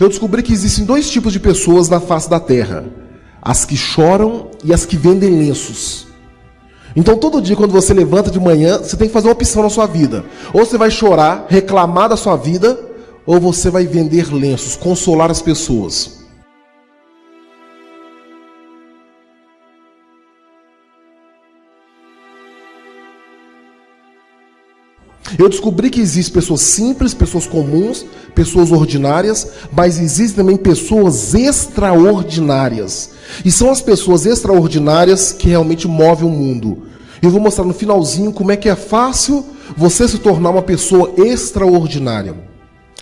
Eu descobri que existem dois tipos de pessoas na face da terra: as que choram e as que vendem lenços. Então todo dia quando você levanta de manhã, você tem que fazer uma opção na sua vida. Ou você vai chorar, reclamar da sua vida, ou você vai vender lenços, consolar as pessoas. Eu descobri que existem pessoas simples, pessoas comuns, pessoas ordinárias, mas existem também pessoas extraordinárias. E são as pessoas extraordinárias que realmente movem o mundo. Eu vou mostrar no finalzinho como é que é fácil você se tornar uma pessoa extraordinária.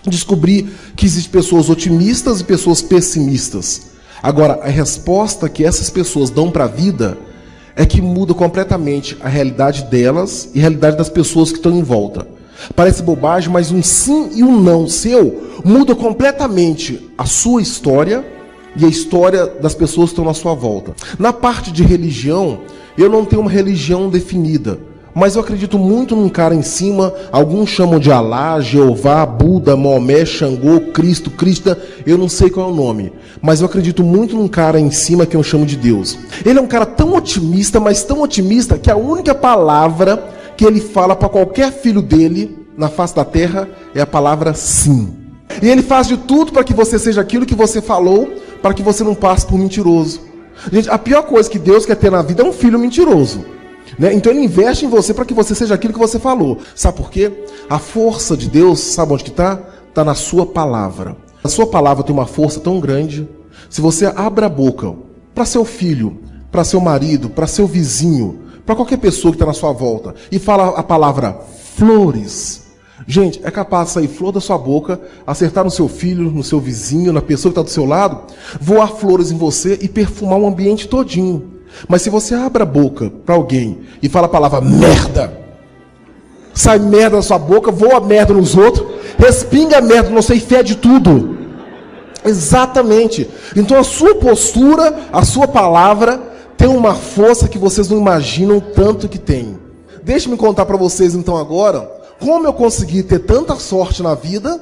Descobri que existem pessoas otimistas e pessoas pessimistas. Agora, a resposta que essas pessoas dão para a vida é que muda completamente a realidade delas e a realidade das pessoas que estão em volta. Parece bobagem, mas um sim e um não seu muda completamente a sua história e a história das pessoas que estão na sua volta. Na parte de religião, eu não tenho uma religião definida, mas eu acredito muito num cara em cima. Alguns chamam de Alá, Jeová, Buda, Maomé, Xangô, Cristo, Krishna, eu não sei qual é o nome, mas eu acredito muito num cara em cima que eu chamo de Deus. Ele é um cara tão otimista, mas tão otimista, que a única palavra que ele fala para qualquer filho dele na face da terra é a palavra sim. E ele faz de tudo para que você seja aquilo que você falou, para que você não passe por mentiroso. Gente, a pior coisa que Deus quer ter na vida é um filho mentiroso. Então ele investe em você para que você seja aquilo que você falou. Sabe por quê? A força de Deus, sabe onde que está? Está na sua palavra. A sua palavra tem uma força tão grande. Se você abre a boca para seu filho, para seu marido, para seu vizinho, para qualquer pessoa que está na sua volta, e fala a palavra flores, gente, é capaz de sair flor da sua boca, acertar no seu filho, no seu vizinho, na pessoa que está do seu lado, voar flores em você e perfumar o ambiente todinho. Mas se você abre a boca para alguém e fala a palavra merda, sai merda da sua boca, voa merda nos outros, respinga merda, não sei, fede tudo. Exatamente. Então a sua postura, a sua palavra tem uma força que vocês não imaginam tanto que tem. Deixe-me contar para vocês então agora como eu consegui ter tanta sorte na vida,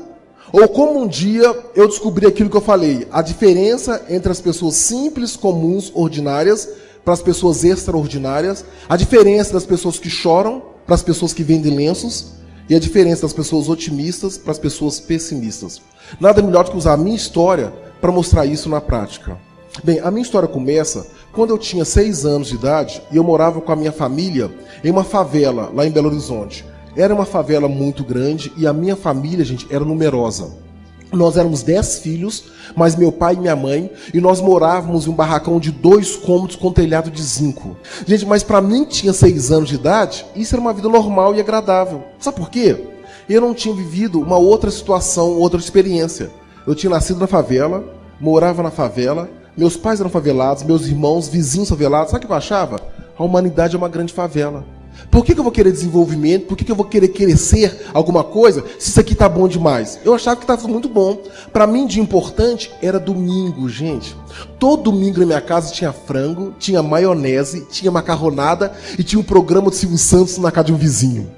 ou como um dia eu descobri aquilo que eu falei, a diferença entre as pessoas simples, comuns, ordinárias, para as pessoas extraordinárias, a diferença das pessoas que choram para as pessoas que vendem lenços, e a diferença das pessoas otimistas para as pessoas pessimistas. Nada melhor do que usar a minha história para mostrar isso na prática. Bem, a minha história começa quando eu tinha 6 anos de idade e eu morava com a minha família em uma favela lá em Belo Horizonte. Era uma favela muito grande e a minha família, gente, era numerosa. Nós éramos 10 filhos, mas meu pai e minha mãe, e nós morávamos em um barracão de 2 cômodos com telhado de zinco. Gente, mas para mim que tinha 6 anos de idade, isso era uma vida normal e agradável. Sabe por quê? Eu não tinha vivido uma outra situação, outra experiência. Eu tinha nascido na favela, morava na favela, meus pais eram favelados, meus irmãos, vizinhos favelados. Sabe o que eu achava? A humanidade é uma grande favela. Por que eu vou querer desenvolvimento? Por que eu vou querer crescer alguma coisa se isso aqui tá bom demais? Eu achava que estava muito bom. Para mim, de importante, era domingo, gente. Todo domingo na minha casa tinha frango, tinha maionese, tinha macarronada e tinha um programa do Silvio Santos na casa de um vizinho.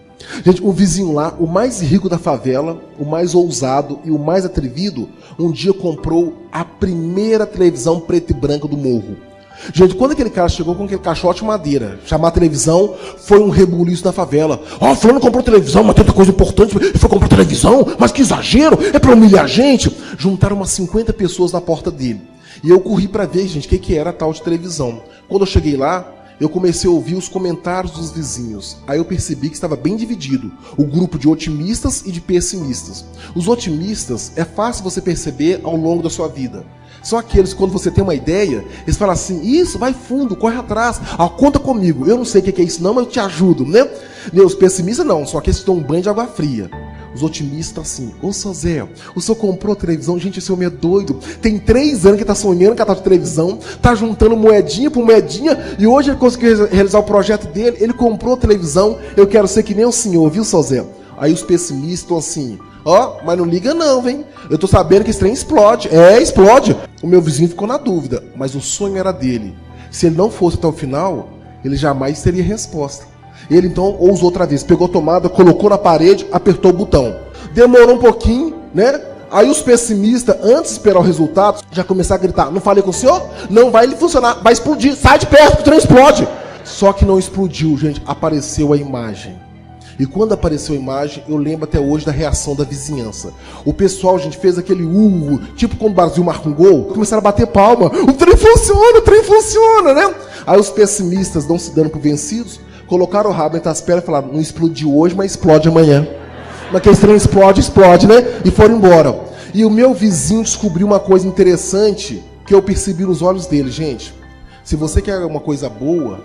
Gente, um vizinho lá, o mais rico da favela, o mais ousado e o mais atrevido, um dia comprou a primeira televisão preta e branca do morro. Gente, quando aquele cara chegou com aquele caixote de madeira, chamar a televisão, foi um rebuliço na favela. Ó, fulano comprou televisão, mas tanta coisa importante, ele foi comprar televisão, mas que exagero, é pra humilhar a gente. Juntaram umas 50 pessoas na porta dele. E eu corri pra ver, gente, o que era a tal de televisão. Quando eu cheguei lá, eu comecei a ouvir os comentários dos vizinhos. Aí eu percebi que estava bem dividido, o grupo de otimistas e de pessimistas. Os otimistas é fácil você perceber ao longo da sua vida. São aqueles que quando você tem uma ideia, eles falam assim, isso, vai fundo, corre atrás, conta comigo. Eu não sei o que é isso não, mas eu te ajudo, né? Os pessimistas não, são aqueles que dão um banho de água fria. Os otimistas assim, ô seu Zé, o senhor comprou a televisão? Gente, esse homem é doido. Tem 3 anos que tá sonhando com a tal de televisão, tá juntando moedinha por moedinha, e hoje ele conseguiu realizar o projeto dele, ele comprou a televisão, eu quero ser que nem o senhor, viu, seu Zé? Aí os pessimistas estão assim, mas não liga não, hein? Eu tô sabendo que esse trem explode. Explode. O meu vizinho ficou na dúvida, mas o sonho era dele. Se ele não fosse até o final, ele jamais teria resposta. Ele então ousou outra vez, pegou a tomada, colocou na parede, apertou o botão. Demorou um pouquinho, né? Aí os pessimistas, antes de esperar o resultado, já começaram a gritar: não falei com o senhor? Não vai funcionar, vai explodir, sai de perto que o trem explode. Só que não explodiu, gente, apareceu a imagem. E quando apareceu a imagem, eu lembro até hoje da reação da vizinhança. O pessoal, gente, fez aquele tipo quando o Brasil marca um gol, começaram a bater palma. O trem funciona, né? Aí os pessimistas, não se dando por vencidos, colocaram o rabo entre as pernas e falaram: não explodiu hoje, mas explode amanhã. Mas que esse trem explode, né? E foram embora. E o meu vizinho descobriu uma coisa interessante que eu percebi nos olhos dele, gente. Se você quer uma coisa boa,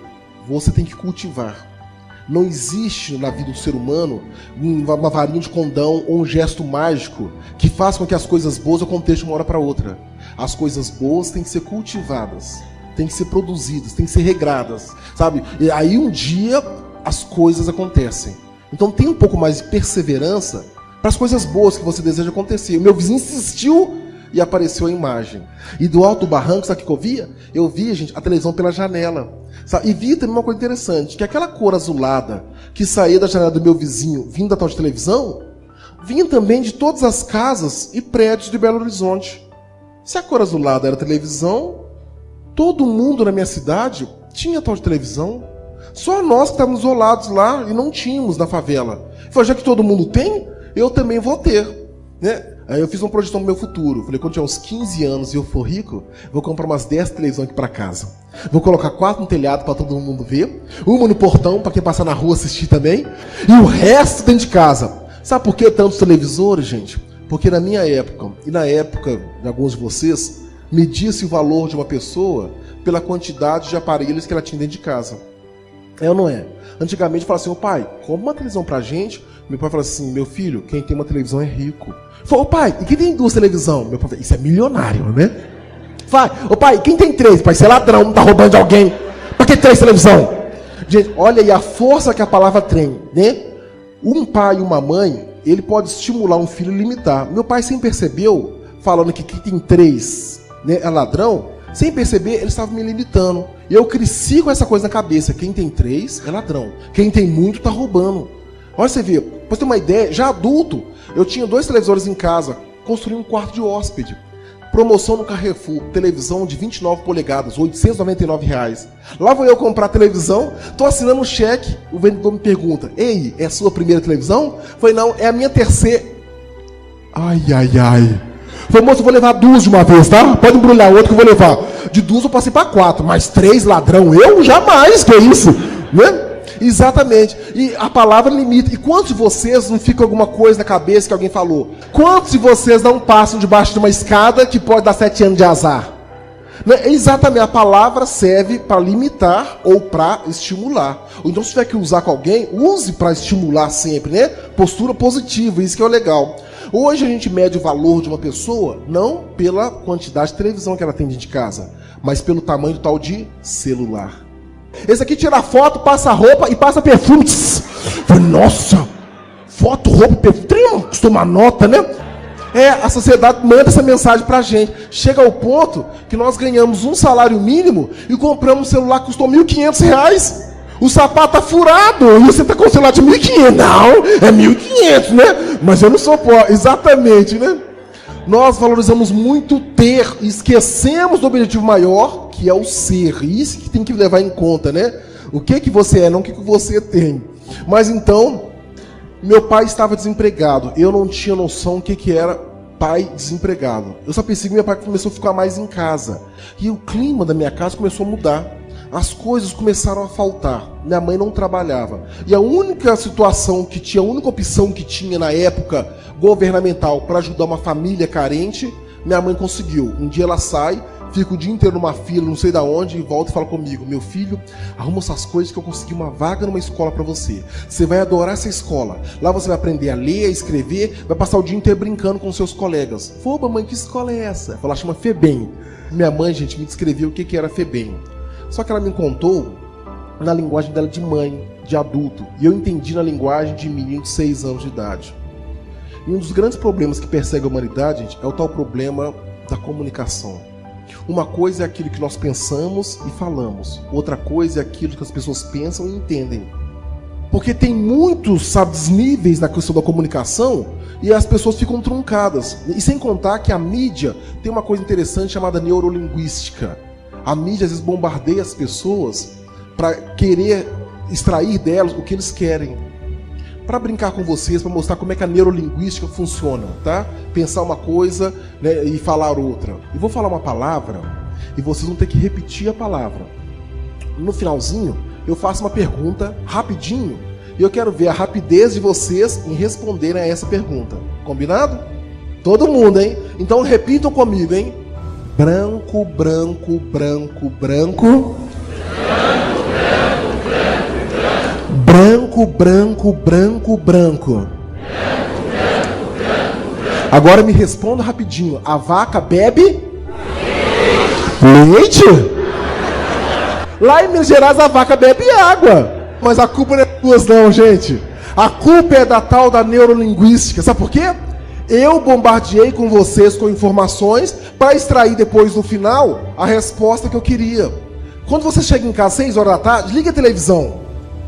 você tem que cultivar. Não existe na vida do ser humano uma varinha de condão ou um gesto mágico que faça com que as coisas boas aconteçam de uma hora para outra. As coisas boas têm que ser cultivadas, têm que ser produzidas, têm que ser regradas, sabe? E aí um dia as coisas acontecem. Então tem um pouco mais de perseverança para as coisas boas que você deseja acontecer. O meu vizinho insistiu e apareceu a imagem. E do alto do barranco, sabe o que eu via? Eu via, gente, a televisão pela janela. Sabe? E via também uma coisa interessante, que aquela cor azulada que saía da janela do meu vizinho, vindo da tal de televisão, vinha também de todas as casas e prédios de Belo Horizonte. Se a cor azulada era televisão, todo mundo na minha cidade tinha tal de televisão. Só nós que estávamos isolados lá e não tínhamos na favela. Falei: já que todo mundo tem, eu também vou ter, né? Aí eu fiz uma projeção pro meu futuro. Falei: quando tiver uns 15 anos e eu for rico, vou comprar umas 10 televisões aqui para casa. Vou colocar 4 no telhado para todo mundo ver, uma no portão para quem passar na rua assistir também, e o resto dentro de casa. Sabe por que tantos televisores, gente? Porque na minha época, e na época de alguns de vocês, media-se o valor de uma pessoa pela quantidade de aparelhos que ela tinha dentro de casa. É ou não é? Antigamente falava assim: ô pai, compra uma televisão pra gente. Meu pai falava assim: meu filho, quem tem uma televisão é rico. Falei: ô pai, e quem tem 2 televisões? Meu pai falou: isso é milionário, né? Vai, ô pai, quem tem 3? Pai, você é ladrão, não tá roubando de alguém. Pra que 3 televisão? Gente, olha aí a força que a palavra tem, né? Um pai e uma mãe, ele pode estimular um filho e limitar. Meu pai sempre percebeu, falando que quem tem 3, né, é ladrão, sem perceber, ele estava me limitando. E eu cresci com essa coisa na cabeça: quem tem 3 é ladrão, quem tem muito tá roubando. Olha, você vê, pra você ter uma ideia, já adulto, eu tinha 2 televisores em casa, construí um quarto de hóspede. Promoção no Carrefour, televisão de 29 polegadas, R$899. Lá vou eu comprar a televisão, tô assinando um cheque, o vendedor me pergunta: ei, é a sua primeira televisão? Falei: não, é a minha terceira. Ai. Falei: moço, eu vou levar 2 de uma vez, tá? Pode embrulhar outro que eu vou levar. De 2 eu passei para 4, mas 3 ladrão, eu jamais, que é isso, né? Exatamente. E a palavra limita. E quantos de vocês não fica alguma coisa na cabeça que alguém falou? Quantos de vocês não passam debaixo de uma escada que pode dar 7 anos de azar? Exatamente, a palavra serve para limitar ou para estimular. Ou então, se tiver que usar com alguém, use para estimular sempre, né? Postura positiva, isso que é o legal. Hoje a gente mede o valor de uma pessoa não pela quantidade de televisão que ela tem dentro de casa, mas pelo tamanho do tal de celular. Esse aqui tira foto, passa roupa e passa perfume. Nossa, foto, roupa, perfume, custa uma nota, né? A sociedade manda essa mensagem pra gente. Chega ao ponto que nós ganhamos um salário mínimo e compramos um celular que custou R$1.500. O sapato tá furado e você tá com um celular de 1.500. Não, é 1.500, né? Mas eu não sou pobre. Exatamente, né? Nós valorizamos muito ter e esquecemos do objetivo maior, que é o ser. Isso que tem que levar em conta, né? O que você é, não o que você tem. Mas então, meu pai estava desempregado. Eu não tinha noção o que era pai desempregado. Eu só percebi que meu pai começou a ficar mais em casa. E o clima da minha casa começou a mudar. As coisas começaram a faltar. Minha mãe não trabalhava. E a única situação que tinha, a única opção que tinha na época governamental para ajudar uma família carente, minha mãe conseguiu. Um dia ela sai, fica o dia inteiro numa fila, não sei da onde, e volta e fala comigo: meu filho, arruma essas coisas que eu consegui uma vaga numa escola para você. Você vai adorar essa escola. Lá você vai aprender a ler, a escrever, vai passar o dia inteiro brincando com seus colegas. Falei: mamãe, que escola é essa? Ela chama FEBEM. Minha mãe, gente, me descreveu o que era FEBEM. Só que ela me contou na linguagem dela de mãe, de adulto. E eu entendi na linguagem de menino de 6 anos de idade. E um dos grandes problemas que persegue a humanidade, gente, é o tal problema da comunicação. Uma coisa é aquilo que nós pensamos e falamos. Outra coisa é aquilo que as pessoas pensam e entendem. Porque tem muitos, sabe, desníveis na questão da comunicação e as pessoas ficam truncadas. E sem contar que a mídia tem uma coisa interessante chamada neurolinguística. A mídia às vezes bombardeia as pessoas para querer extrair delas o que eles querem. Para brincar com vocês, para mostrar como é que a neurolinguística funciona, tá? Pensar uma coisa, né, e falar outra. E vou falar uma palavra e vocês vão ter que repetir a palavra. No finalzinho, eu faço uma pergunta rapidinho e eu quero ver a rapidez de vocês em responderem a essa pergunta. Combinado? Todo mundo, hein? Então repitam comigo, hein? Branco, branco, branco, branco. Branco, branco, branco, branco. Agora me responda rapidinho. A vaca bebe leite? Lá em Minas Gerais a vaca bebe água. Mas a culpa não é duas não, gente. A culpa é da tal da neurolinguística. Sabe por quê? Eu bombardeei com vocês com informações para extrair depois no final a resposta que eu queria. Quando você chega em casa às 6 horas da tarde, liga a televisão.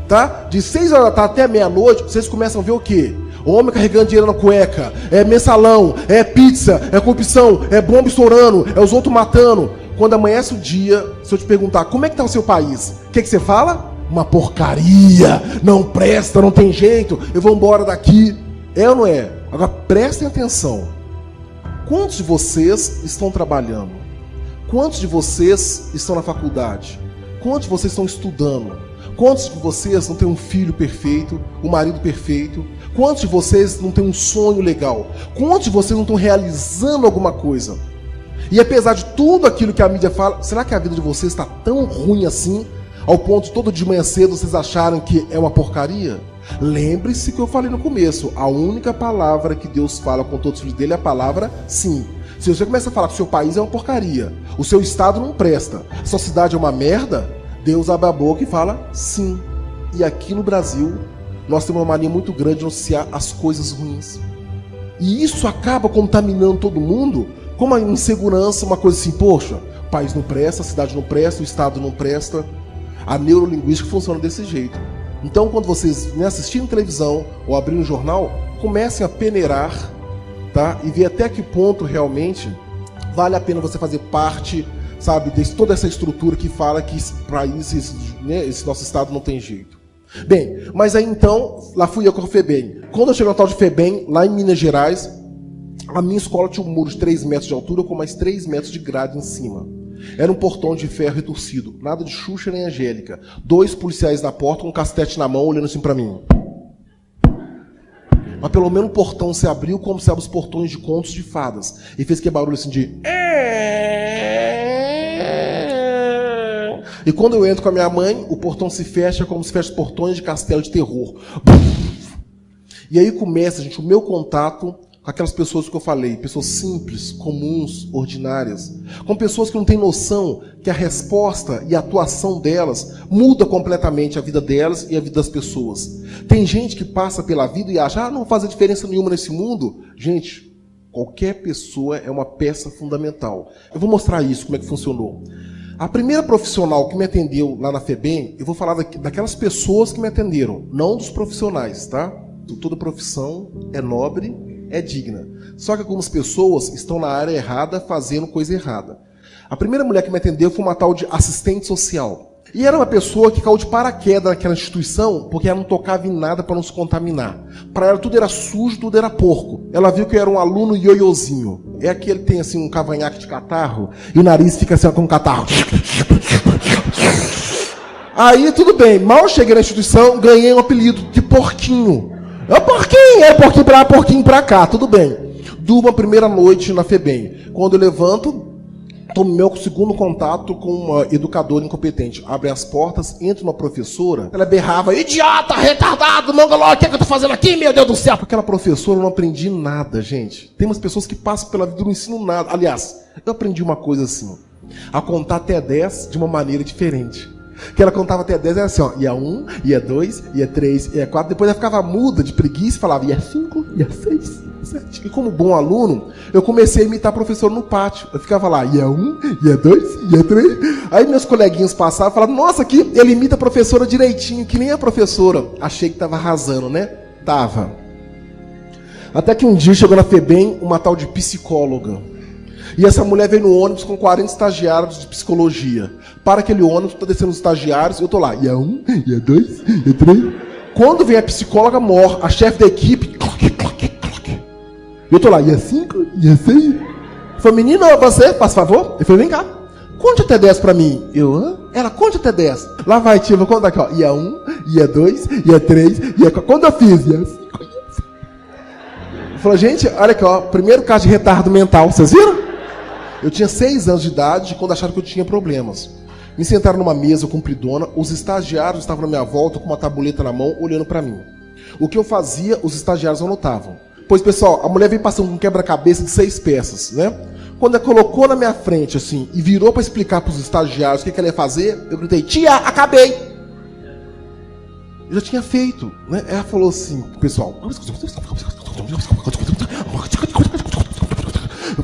Tá? De 6 horas da tarde até meia-noite, vocês começam a ver o quê? Homem carregando dinheiro na cueca, é mensalão, é pizza, é corrupção, é bomba estourando, é os outros matando. Quando amanhece o dia, se eu te perguntar como é que tá o seu país, o que você fala? Uma porcaria, não presta, não tem jeito, eu vou embora daqui. É ou não é? Agora prestem atenção. Quantos de vocês estão trabalhando? Quantos de vocês estão na faculdade? Quantos de vocês estão estudando? Quantos de vocês não têm um filho perfeito, um marido perfeito? Quantos de vocês não têm um sonho legal? Quantos de vocês não estão realizando alguma coisa? E apesar de tudo aquilo que a mídia fala, será que a vida de vocês está tão ruim assim, ao ponto de todo de manhã cedo vocês acharem que é uma porcaria? Lembre-se que eu falei no começo, a única palavra que Deus fala com todos os filhos dele é a palavra sim. Se você começa a falar que o seu país é uma porcaria, o seu estado não presta, a sua cidade é uma merda, Deus abre a boca e fala sim. E aqui no Brasil, nós temos uma mania muito grande de anunciar as coisas ruins. E isso acaba contaminando todo mundo com uma insegurança, uma coisa assim, poxa, o país não presta, a cidade não presta, o estado não presta. A neurolinguística funciona desse jeito. Então, quando vocês assistirem televisão ou abrirem um jornal, comecem a peneirar, tá? E ver até que ponto realmente vale a pena você fazer parte, sabe, de toda essa estrutura que fala que esse país, né, esse nosso estado não tem jeito. Bem, mas aí então, lá fui eu com a FEBEM. Quando eu cheguei no tal de FEBEM, lá em Minas Gerais, a minha escola tinha um muro de 3 metros de altura com mais 3 metros de grade em cima. Era um portão de ferro retorcido, nada de Xuxa nem Angélica. 2 policiais na porta com um castete na mão olhando assim pra mim. Mas pelo menos o portão se abriu como se abre os portões de contos de fadas. E fez aquele barulho assim de... E quando eu entro com a minha mãe, o portão se fecha como se fecha os portões de castelo de terror. E aí começa, gente, o meu contato com aquelas pessoas que eu falei, pessoas simples, comuns, ordinárias, com pessoas que não têm noção que a resposta e a atuação delas muda completamente a vida delas e a vida das pessoas. Tem gente que passa pela vida e acha, não vai fazer diferença nenhuma nesse mundo. Gente, qualquer pessoa é uma peça fundamental. Eu vou mostrar isso, como é que funcionou. A primeira profissional que me atendeu lá na FEBEM, eu vou falar daquelas pessoas que me atenderam, não dos profissionais, tá? Toda profissão é nobre, é digna. Só que algumas pessoas estão na área errada, fazendo coisa errada. A primeira mulher que me atendeu foi uma tal de assistente social. E era uma pessoa que caiu de paraquedas naquela instituição, porque ela não tocava em nada para não se contaminar. Para ela tudo era sujo, tudo era porco. Ela viu que eu era um aluno ioiôzinho. É aquele que tem assim um cavanhaque de catarro, e o nariz fica assim com um catarro. Aí tudo bem, mal cheguei na instituição, ganhei um apelido de porquinho. É porquinho, é porquinho pra cá, tudo bem. Durmo a primeira noite na FEBEM. Quando eu levanto, tomo meu segundo contato com uma educadora incompetente. Abre as portas, entra uma professora, ela berrava, idiota, retardado, mongoló, o que é que eu tô fazendo aqui, meu Deus do céu? Com aquela professora eu não aprendi nada, gente. Tem umas pessoas que passam pela vida e não ensinam nada. Aliás, eu aprendi uma coisa assim, a contar até 10 de uma maneira diferente. Que ela contava até 10, era assim, ó, ia 1, ia 2, ia 3, ia 4, depois ela ficava muda de preguiça e falava, ia 5, ia 6, certinho. E como bom aluno, eu comecei a imitar professor no pátio. Eu ficava lá, ia 1, ia 2, ia 3. Aí meus coleguinhas passavam e falavam, nossa, aqui ele imita a professora direitinho, que nem a professora. Achei que tava arrasando, né? Tava. Até que um dia chegou na FEBEM uma tal de psicóloga. E essa mulher veio no ônibus com 40 estagiários de psicologia. Para aquele ônibus, tô descendo os estagiários, eu tô lá, ia 1, ia 2, ia 3. Quando vem a psicóloga mor, a chefe da equipe, eu tô lá, ia 5, ia 6. Eu falei, menina, você, faz favor? Eu falei, vem cá, conte até 10 pra mim. Eu, hã? Ela, conte até 10. Lá vai, tia, vou contar aqui, ó. Ia 1, ia 2, ia 3, ia 4. Quando eu fiz? Ia 5, ia 6. Eu falei, gente, olha aqui, ó, primeiro caso de retardo mental, vocês viram? Eu tinha 6 anos de idade quando acharam que eu tinha problemas. Me sentaram numa mesa compridona, os estagiários estavam na minha volta com uma tabuleta na mão, olhando pra mim. O que eu fazia, os estagiários anotavam. Pois, pessoal, a mulher veio passando um quebra-cabeça de 6 peças, né? Quando ela colocou na minha frente, assim, e virou para explicar para os estagiários o que ela ia fazer, eu gritei, tia, acabei! Eu já tinha feito, né? Ela falou assim, pessoal,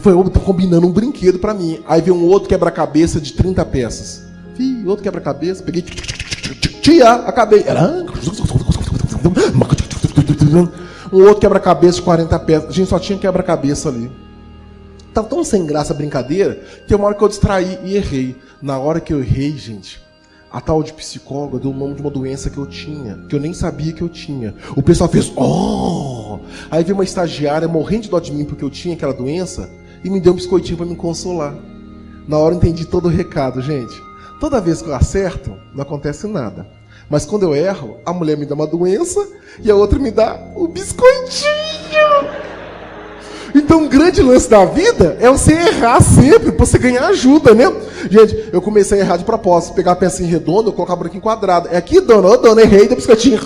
foi eu tô combinando um brinquedo para mim. Aí veio um outro quebra-cabeça de 30 peças. Outro quebra-cabeça, peguei, tia, acabei. Ela... Um outro quebra-cabeça de 40 peças. A gente só tinha quebra-cabeça ali. Tava tão sem graça a brincadeira que uma hora que eu distraí e errei. Na hora que eu errei, gente, a tal de psicóloga deu o nome de uma doença que eu tinha, que eu nem sabia que eu tinha. O pessoal fez, oh! Aí veio uma estagiária morrendo de dó de mim porque eu tinha aquela doença e me deu um biscoitinho para me consolar. Na hora eu entendi todo o recado, gente. Toda vez que eu acerto, não acontece nada. Mas quando eu erro, a mulher me dá uma doença e a outra me dá o biscoitinho. Então, um grande lance da vida é você errar sempre, pra você ganhar ajuda, né? Gente, eu comecei a errar de propósito. Pegar a pecinha redonda, eu colocava por aqui em quadrado. É aqui, dona, ô dona, errei, deu biscoitinho.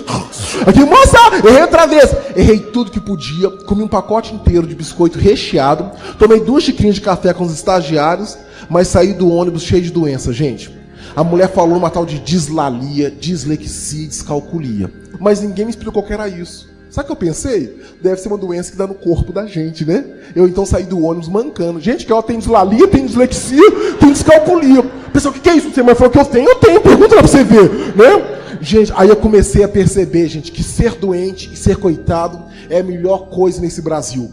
Aqui, moça, errei outra vez. Errei tudo que podia, comi um pacote inteiro de biscoito recheado, tomei 2 xicrinhas de café com os estagiários, mas saí do ônibus cheio de doença, gente. A mulher falou uma tal de dislalia, dislexia, descalculia. Mas ninguém me explicou o que era isso. Sabe o que eu pensei? Deve ser uma doença que dá no corpo da gente, né? Eu então saí do ônibus mancando. Gente, que ela tem dislalia, tem dislexia, tem descalculia. Pessoal, o que é isso? Você falou que eu tenho? Pergunta lá pra você ver, né? Gente, aí eu comecei a perceber, gente, que ser doente e ser coitado é a melhor coisa nesse Brasil.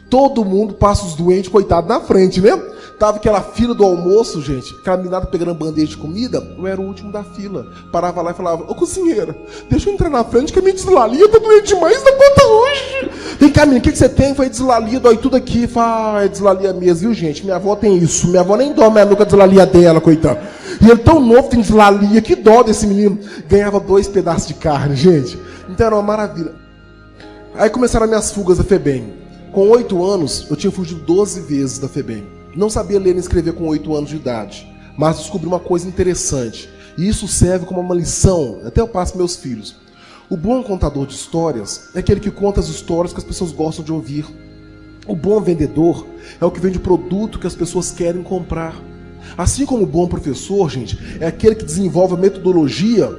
Todo mundo passa os doentes, coitado, na frente, né? Tava aquela fila do almoço, gente, aquela menina pegando bandeja de comida, eu era o último da fila. Parava lá e falava, ô cozinheira, deixa eu entrar na frente que a minha dislalia tá doente demais da conta hoje. Vem cá, menina, o que você tem? Foi dislalia, dói tudo aqui. Fala, é dislalia mesmo, viu, gente? Minha avó tem isso, minha avó nem dorme, nunca dislalia dela, coitado. E ele tão novo, tem dislalia, que dó desse menino. Ganhava 2 pedaços de carne, gente. Então era uma maravilha. Aí começaram as minhas fugas da FEBEM. Com 8 anos, eu tinha fugido 12 vezes da FEBEM. Não sabia ler nem escrever com 8 anos de idade, mas descobri uma coisa interessante. E isso serve como uma lição, até eu passo para meus filhos. O bom contador de histórias é aquele que conta as histórias que as pessoas gostam de ouvir. O bom vendedor é o que vende o produto que as pessoas querem comprar. Assim como o bom professor, gente, é aquele que desenvolve a metodologia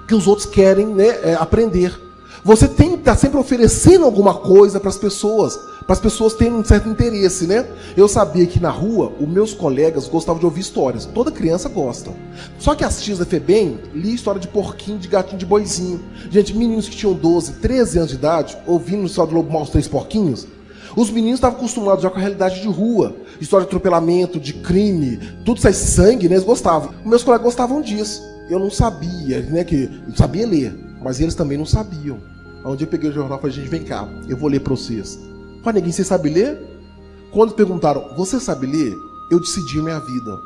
que os outros querem, né, aprender. Você tem que estar sempre oferecendo alguma coisa para as pessoas terem um certo interesse, né? Eu sabia que na rua, os meus colegas gostavam de ouvir histórias. Toda criança gosta. Só que as tias da FEBEM liam história de porquinho, de gatinho, de boizinho. Gente, meninos que tinham 12, 13 anos de idade, ouvindo história do Lobo Mau, os 3 porquinhos, os meninos estavam acostumados já com a realidade de rua. História de atropelamento, de crime, tudo sai sangue, né? Eles gostavam. Os meus colegas gostavam disso. Eu não sabia, né? Eu sabia ler, mas eles também não sabiam. Aí um dia eu peguei o jornal e falei, gente, vem cá, eu vou ler para vocês. Falei, ninguém, você sabe ler? Quando perguntaram, você sabe ler? Eu decidi a minha vida.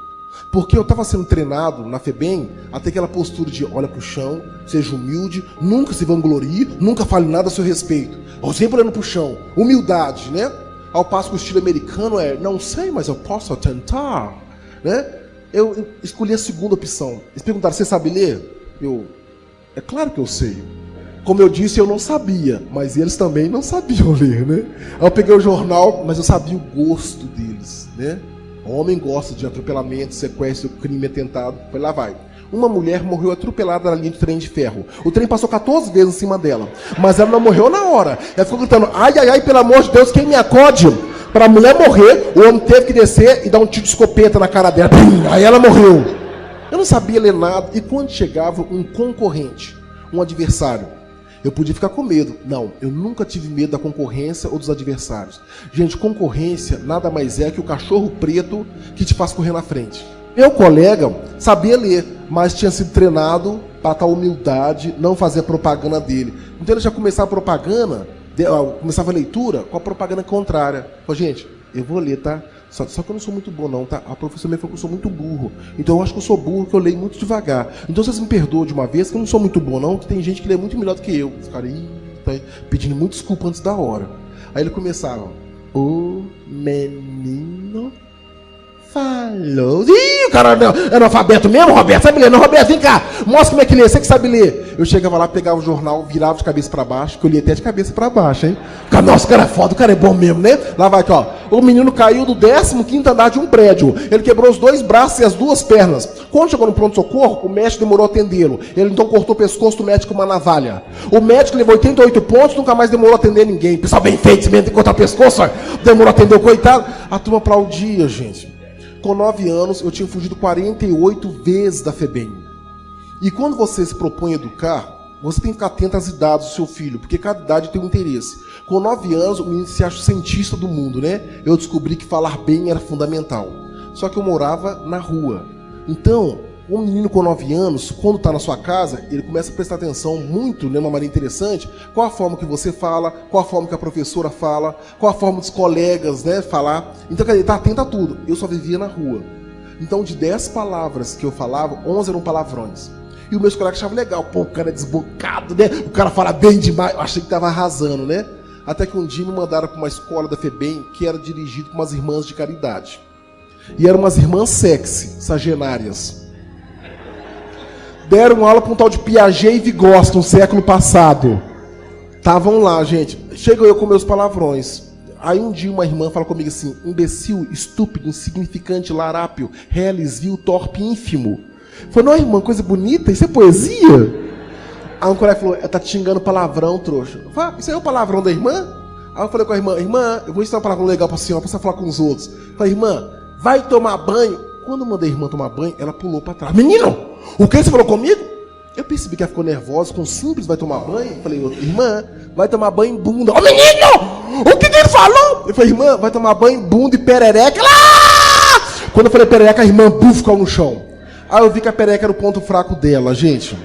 Porque eu estava sendo treinado na FEBEM até aquela postura de olha pro chão, seja humilde, nunca se vanglorie, nunca fale nada a seu respeito. Sempre olhando pro chão, humildade, né? Ao passo que o estilo americano é, não sei, mas eu posso tentar, né? Eu escolhi a segunda opção. Eles perguntaram, você sabe ler? É claro que eu sei. Como eu disse, eu não sabia, mas eles também não sabiam ler, né? Aí eu peguei o jornal, mas eu sabia o gosto deles, né? O homem gosta de atropelamento, sequestro, crime, atentado. Falei, lá vai. Uma mulher morreu atropelada na linha de trem de ferro. O trem passou 14 vezes em cima dela. Mas ela não morreu na hora. Ela ficou gritando, ai, ai, ai, pelo amor de Deus, quem me acode? Para a mulher morrer, o homem teve que descer e dar um tiro de escopeta na cara dela. Aí ela morreu. Eu não sabia ler nada. E quando chegava um concorrente, um adversário, eu podia ficar com medo. Não, eu nunca tive medo da concorrência ou dos adversários. Gente, concorrência nada mais é que o cachorro preto que te faz correr na frente. Meu colega sabia ler, mas tinha sido treinado para tal humildade, não fazer a propaganda dele. Então ele já começava a propaganda, começava a leitura com a propaganda contrária. Falei, gente, eu vou ler, tá? Só que eu não sou muito bom não, tá? A professora me falou que eu sou muito burro. Então eu acho que eu sou burro, que eu leio muito devagar. Então vocês me perdoam de uma vez, que eu não sou muito bom não, que tem gente que lê muito melhor do que eu. Os caras tá pedindo muito desculpa antes da hora. Aí ele começava, o menino falou. Ih, o cara é analfabeto mesmo, Roberto? Sabe ler? Não, Roberto, vem cá. Mostra como é que lê. Você que sabe ler. Eu chegava lá, pegava o jornal, virava de cabeça pra baixo, que eu lia até de cabeça pra baixo, hein? Nossa, o cara é foda, o cara é bom mesmo, né? Lá vai aqui, ó. O menino caiu do 15º andar de um prédio. Ele quebrou os 2 braços e as 2 pernas. Quando chegou no pronto-socorro, o médico demorou a atendê-lo. Ele então cortou o pescoço do médico com uma navalha. O médico levou 88 pontos, nunca mais demorou a atender ninguém. Pessoal bem feito, você mesmo tem que cortar o pescoço, ó. Demorou a atender o coitado. A turma aplaudia, gente. Com 9 anos, eu tinha fugido 48 vezes da FEBEM. E quando você se propõe a educar, você tem que ficar atento às idades do seu filho, porque cada idade tem um interesse. Com 9 anos, o menino se acha o cientista do mundo, né? Eu descobri que falar bem era fundamental. Só que eu morava na rua. Então, um menino com 9 anos, quando está na sua casa, ele começa a prestar atenção muito, né, uma maneira interessante, qual a forma que você fala, qual a forma que a professora fala, qual a forma dos colegas, né, falar. Então, ele está atento a tudo. Eu só vivia na rua. Então, de 10 palavras que eu falava, 11 eram palavrões. E os meus colegas achavam legal. Pô, o cara é desbocado, né? O cara fala bem demais. Eu achei que estava arrasando, né? Até que um dia me mandaram para uma escola da FEBEM que era dirigida por umas irmãs de caridade. E eram umas irmãs sexy, sagenárias. Deram aula para um tal de Piaget e Vygotsky no século passado. Estavam lá, gente. Chego eu com meus palavrões. Aí um dia uma irmã fala comigo assim, imbecil, estúpido, insignificante, larápio, reles, vil, torpe, ínfimo. Falei, não, irmã, coisa bonita, isso é poesia? Aí um colega falou, tá te xingando palavrão, trouxa. Eu falei, isso aí é o palavrão da irmã? Aí eu falei com a irmã, irmã, eu vou ensinar um palavrão legal pra senhora, pra você falar com os outros. Eu falei, irmã, vai tomar banho. Quando eu mandei a irmã tomar banho, ela pulou pra trás. Menino, o que você falou comigo? Eu percebi que ela ficou nervosa, com simples vai tomar banho. Eu falei, irmã, vai tomar banho em bunda. Ô menino, o que ele falou? Eu falei, irmã, vai tomar banho em bunda e perereca. Quando eu falei perereca, a irmã ficou no chão. Aí eu vi que a perereca era o ponto fraco dela, gente.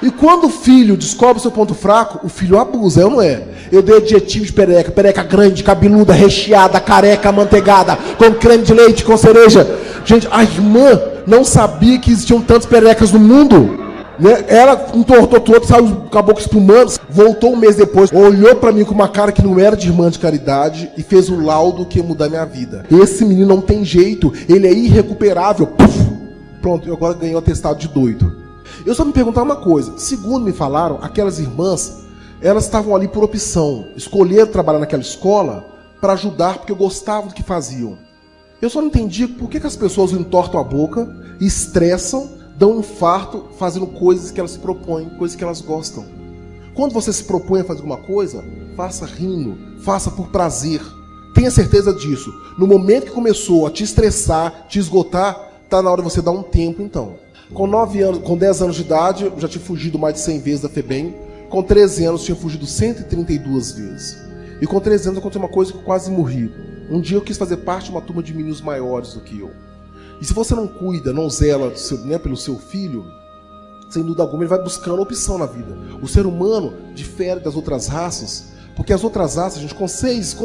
E quando o filho descobre o seu ponto fraco, o filho abusa, eu não é. Eu dei adjetivo de perereca, perereca grande, cabeluda, recheada, careca, amanteigada, com creme de leite, com cereja. Gente, a irmã não sabia que existiam tantas pererecas no mundo. Né? Ela entortou todo, saiu, acabou espumando, voltou um mês depois, olhou pra mim com uma cara que não era de irmã de caridade e fez o laudo que ia mudar minha vida. Esse menino não tem jeito, ele é irrecuperável. Puf! Pronto, eu agora ganhei o atestado de doido. Eu só me perguntar uma coisa, segundo me falaram, aquelas irmãs, elas estavam ali por opção, escolheram trabalhar naquela escola para ajudar porque gostavam do que faziam. Eu só não entendi por que as pessoas entortam a boca, estressam, dão um infarto fazendo coisas que elas se propõem, coisas que elas gostam. Quando você se propõe a fazer alguma coisa, faça rindo, faça por prazer. Tenha certeza disso. No momento que começou a te estressar, te esgotar, está na hora de você dar um tempo então. Com 9 anos, com 10 anos de idade, eu já tinha fugido mais de 100 vezes da FEBEM. Com 13 anos, tinha fugido 132 vezes. E com 13 anos aconteceu uma coisa que eu quase morri. Um dia eu quis fazer parte de uma turma de meninos maiores do que eu. E se você não cuida, não zela pelo seu filho, sem dúvida alguma, ele vai buscando opção na vida. O ser humano difere das outras raças, porque as outras raças, gente, com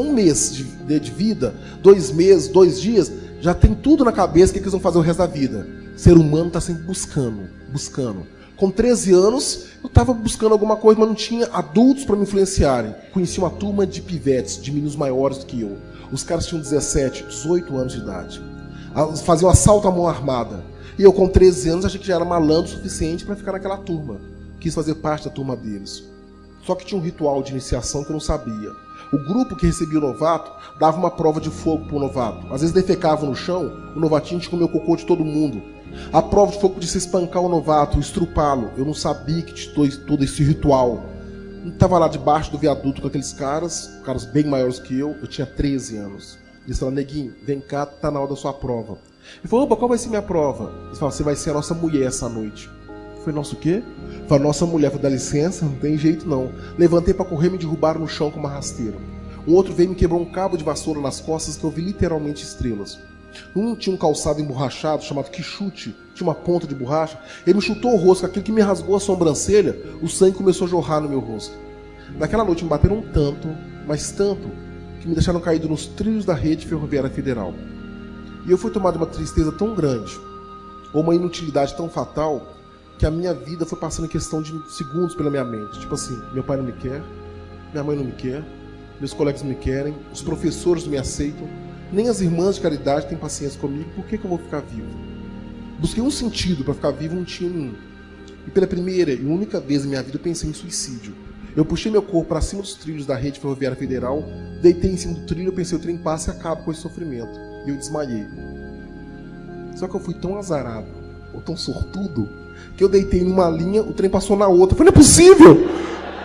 um mês de vida, 2 meses, 2 dias, já tem tudo na cabeça que eles vão fazer o resto da vida. O ser humano está sempre buscando. Com 13 anos, eu estava buscando alguma coisa, mas não tinha adultos para me influenciarem. Conheci uma turma de pivetes, de meninos maiores do que eu. Os caras tinham 17, 18 anos de idade. Faziam assalto à mão armada. E eu, com 13 anos, achei que já era malandro o suficiente para ficar naquela turma. Quis fazer parte da turma deles. Só que tinha um ritual de iniciação que eu não sabia. O grupo que recebia o novato dava uma prova de fogo para o novato. Às vezes defecavam no chão, o novatinho tinha que comer o cocô de todo mundo. A prova de fogo podia ser espancar o novato, estrupá-lo. Eu não sabia que tinha todo esse ritual. Eu estava lá debaixo do viaduto com aqueles caras bem maiores que eu tinha 13 anos. Eles falaram, neguinho, vem cá, tá na hora da sua prova. Ele falou, opa, qual vai ser minha prova? Eles falaram, você vai ser a nossa mulher essa noite. Eu falei, nossa o quê? Eu falei, nossa mulher. Eu falei, dá licença, não tem jeito não. Levantei para correr, me derrubaram no chão com uma rasteira. Um outro veio e me quebrou um cabo de vassoura nas costas que eu vi literalmente estrelas. Um tinha um calçado emborrachado chamado quichute, tinha uma ponta de borracha. Ele me chutou o rosto, aquilo que me rasgou a sobrancelha, o sangue começou a jorrar no meu rosto. Naquela noite me bateram tanto, mas tanto, que me deixaram caído nos trilhos da rede ferroviária federal. E eu fui tomado de uma tristeza tão grande, ou uma inutilidade tão fatal, que a minha vida foi passando em questão de segundos pela minha mente. Tipo assim, meu pai não me quer, minha mãe não me quer, meus colegas não me querem, os professores não me aceitam, nem as irmãs de caridade têm paciência comigo, por que eu vou ficar vivo? Busquei um sentido para ficar vivo, não tinha nenhum. E pela primeira e única vez em minha vida eu pensei em suicídio. Eu puxei meu corpo para cima dos trilhos da rede ferroviária federal, deitei em cima do trilho, eu pensei, o trem passa e acaba com esse sofrimento. E eu desmaiei. Só que eu fui tão azarado, ou tão sortudo, que eu deitei numa linha, o trem passou na outra. Eu falei, não é possível!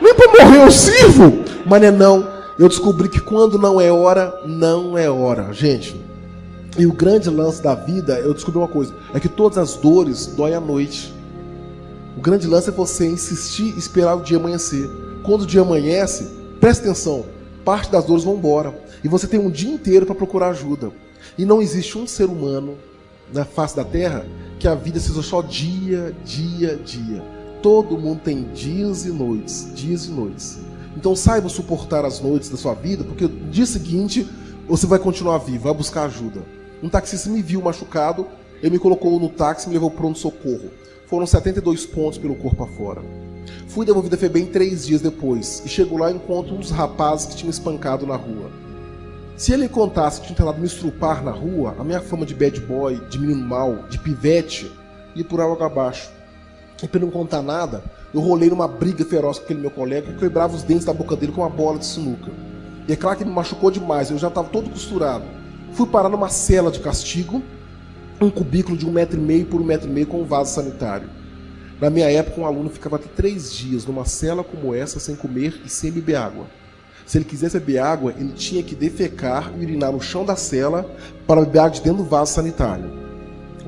Nem para morrer eu sirvo! Mas não. Eu descobri que quando não é hora, não é hora. Gente, e o grande lance da vida, eu descobri uma coisa, é que todas as dores doem à noite. O grande lance é você insistir e esperar o dia amanhecer. Quando o dia amanhece, presta atenção, parte das dores vão embora. E você tem um dia inteiro para procurar ajuda. E não existe um ser humano na face da Terra que a vida seja só dia, dia, dia. Todo mundo tem dias e noites, dias e noites. Então saiba suportar as noites da sua vida, porque no dia seguinte você vai continuar vivo, vai buscar ajuda. Um taxista me viu machucado, ele me colocou no táxi e me levou para o pronto-socorro. Foram 72 pontos pelo corpo afora. Fui devolvido a FEBEM 3 dias depois, e chego lá e encontro uns rapazes que tinham espancado na rua. Se ele contasse que tinha tentado me estrupar na rua, a minha fama de bad boy, de menino mau, de pivete, ia por água abaixo. E para não contar nada, eu rolei numa briga feroz com aquele meu colega que quebrava os dentes da boca dele com uma bola de sinuca. E é claro que me machucou demais, eu já estava todo costurado. Fui parar numa cela de castigo, um cubículo de 1,5 m por 1,5 m com um vaso sanitário. Na minha época, um aluno ficava até 3 dias numa cela como essa, sem comer e sem beber água. Se ele quisesse beber água, ele tinha que defecar e urinar no chão da cela para beber água de dentro do vaso sanitário.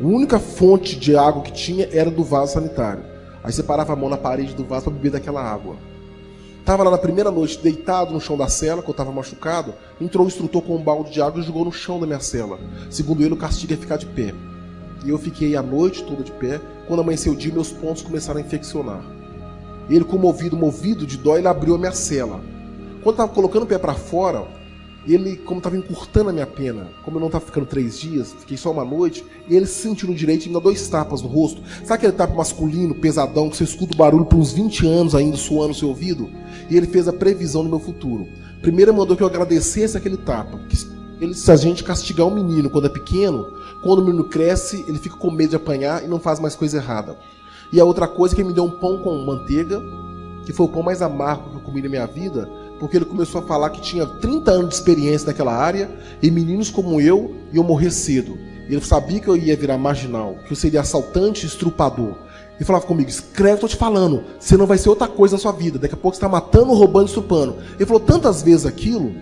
A única fonte de água que tinha era do vaso sanitário. Aí você parava a mão na parede do vaso para beber daquela água. Estava lá na primeira noite, deitado no chão da cela, que eu estava machucado, entrou o instrutor com um balde de água e jogou no chão da minha cela. Segundo ele, o castigo é ficar de pé. E eu fiquei a noite toda de pé. Quando amanheceu o dia, meus pontos começaram a infeccionar. Ele, comovido, movido de dó, ele abriu a minha cela. Quando eu estava colocando o pé para fora, ele, como estava encurtando a minha pena, como eu não estava ficando 3 dias, fiquei só uma noite, e ele se sentiu no direito e me deu 2 tapas no rosto. Sabe aquele tapa masculino, pesadão, que você escuta o barulho por uns 20 anos ainda suando no seu ouvido? E ele fez a previsão do meu futuro. Primeiro ele mandou que eu agradecesse aquele tapa. Se a gente castigar um menino quando é pequeno, quando o menino cresce, ele fica com medo de apanhar e não faz mais coisa errada. E a outra coisa é que ele me deu um pão com manteiga, que foi o pão mais amargo que eu comi na minha vida, porque ele começou a falar que tinha 30 anos de experiência naquela área, e meninos como eu iam morrer cedo. Ele sabia que eu ia virar marginal, que eu seria assaltante, estrupador. Ele falava comigo, escreve, tô te falando, você não vai ser outra coisa na sua vida, daqui a pouco você está matando, roubando, estrupando. Ele falou tantas vezes aquilo,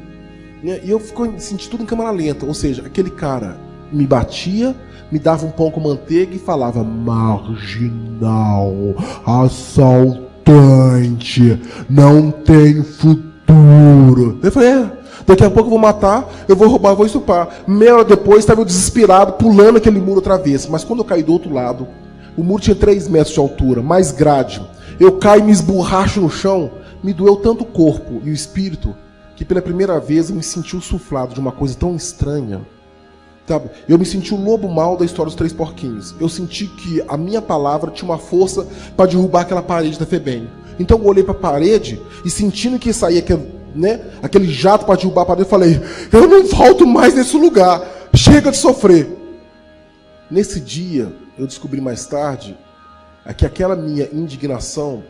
né, e eu senti tudo em câmera lenta, ou seja, aquele cara me batia, me dava um pão com manteiga e falava, marginal, assaltante, não tem futuro. Eu falei, daqui a pouco eu vou matar, eu vou roubar, eu vou estuprar. Meia hora depois estava eu desesperado, pulando aquele muro outra vez. Mas quando eu caí do outro lado, o muro tinha 3 metros de altura, mais grade. Eu caio e me esborracho no chão. Me doeu tanto o corpo e o espírito, que pela primeira vez eu me senti insuflado de uma coisa tão estranha. Sabe? Eu me senti o lobo mau da história dos 3 porquinhos. Eu senti que a minha palavra tinha uma força para derrubar aquela parede da FEBEM. Então eu olhei para a parede e sentindo que saía aquele jato para derrubar a parede, eu falei, eu não volto mais nesse lugar, chega de sofrer. Nesse dia, eu descobri mais tarde que aquela minha indignação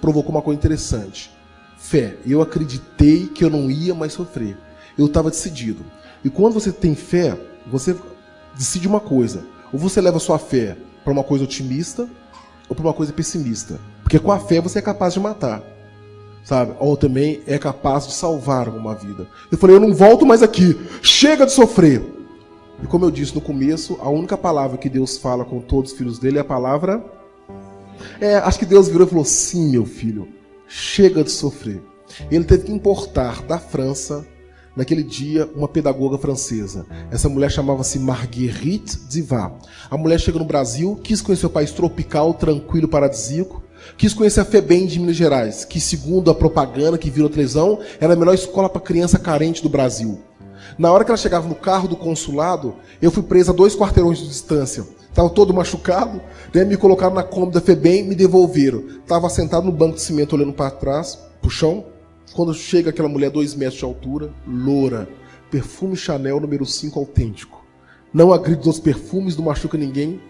provocou uma coisa interessante. Fé. Eu acreditei que eu não ia mais sofrer. Eu estava decidido. E quando você tem fé, você decide uma coisa. Ou você leva a sua fé para uma coisa otimista ou para uma coisa pessimista. Porque com a fé você é capaz de matar, sabe? Ou também é capaz de salvar uma vida. Eu falei, eu não volto mais aqui, chega de sofrer. E como eu disse no começo, a única palavra que Deus fala com todos os filhos dele é a palavra... acho que Deus virou e falou, sim, meu filho, chega de sofrer. Ele teve que importar da França, naquele dia, uma pedagoga francesa. Essa mulher chamava-se Marguerite Duras. A mulher chega no Brasil, quis conhecer o país tropical, tranquilo, paradisíaco, quis conhecer a FEBEM de Minas Gerais, que, segundo a propaganda que virou televisão, era a melhor escola para criança carente do Brasil. Na hora que ela chegava no carro do consulado, eu fui presa a 2 quarteirões de distância. Estava todo machucado, né? Me colocaram na Kombi da FEBEM, me devolveram. Estava sentado no banco de cimento olhando para trás, pro chão. Quando chega aquela mulher 2 metros de altura, loura, perfume Chanel número 5 autêntico. Não agride os perfumes, não machuca ninguém.